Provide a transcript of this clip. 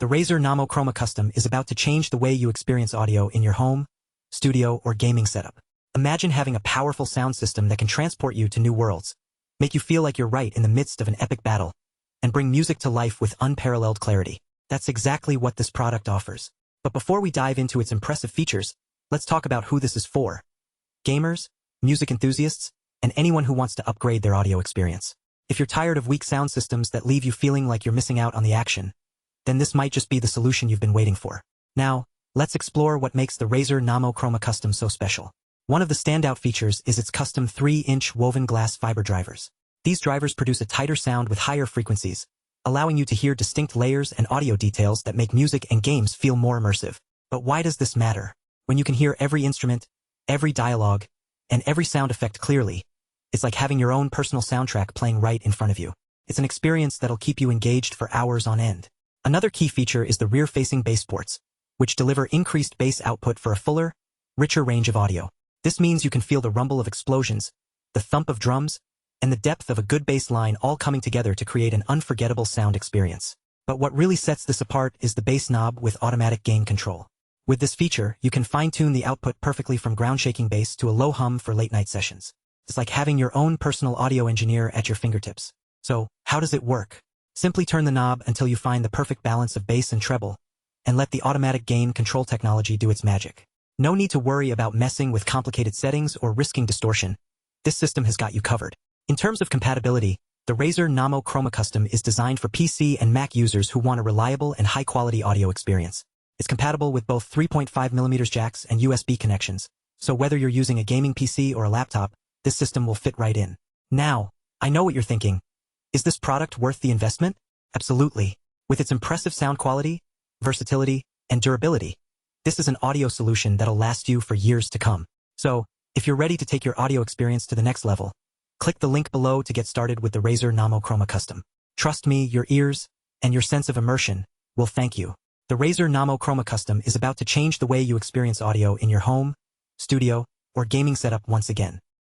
The Razer Nommo Chroma Custom is about to change the way you experience audio in your home, studio, or gaming setup. Imagine having a powerful sound system that can transport you to new worlds, make you feel like you're right in the midst of an epic battle, and bring music to life with unparalleled clarity. That's exactly what this product offers. But before we dive into its impressive features, let's talk about who this is for. Gamers, music enthusiasts, and anyone who wants to upgrade their audio experience. If you're tired of weak sound systems that leave you feeling like you're missing out on the action, then this might just be the solution you've been waiting for. Now, let's explore what makes the Razer Nommo Chroma Custom so special. One of the standout features is its custom 3-inch woven glass fiber drivers. These drivers produce a tighter sound with higher frequencies, allowing you to hear distinct layers and audio details that make music and games feel more immersive. But why does this matter? When you can hear every instrument, every dialogue, and every sound effect clearly, it's like having your own personal soundtrack playing right in front of you. It's an experience that'll keep you engaged for hours on end. Another key feature is the rear-facing bass ports, which deliver increased bass output for a fuller, richer range of audio. This means you can feel the rumble of explosions, the thump of drums, and the depth of a good bass line all coming together to create an unforgettable sound experience. But what really sets this apart is the bass knob with automatic gain control. With this feature, you can fine-tune the output perfectly from ground-shaking bass to a low hum for late-night sessions. It's like having your own personal audio engineer at your fingertips. So, how does it work? Simply turn the knob until you find the perfect balance of bass and treble, and let the automatic gain control technology do its magic. No need to worry about messing with complicated settings or risking distortion. This system has got you covered. In terms of compatibility, the Razer Nommo Chroma Custom is designed for PC and Mac users who want a reliable and high-quality audio experience. It's compatible with both 3.5mm jacks and USB connections, so whether you're using a gaming PC or a laptop, this system will fit right in. Now, I know what you're thinking. Is this product worth the investment? Absolutely. With its impressive sound quality, versatility, and durability, this is an audio solution that'll last you for years to come. So, if you're ready to take your audio experience to the next level, click the link below to get started with the Razer Nommo Chroma Custom. Trust me, your ears and your sense of immersion will thank you. The Razer Nommo Chroma Custom is about to change the way you experience audio in your home, studio, or gaming setup once again.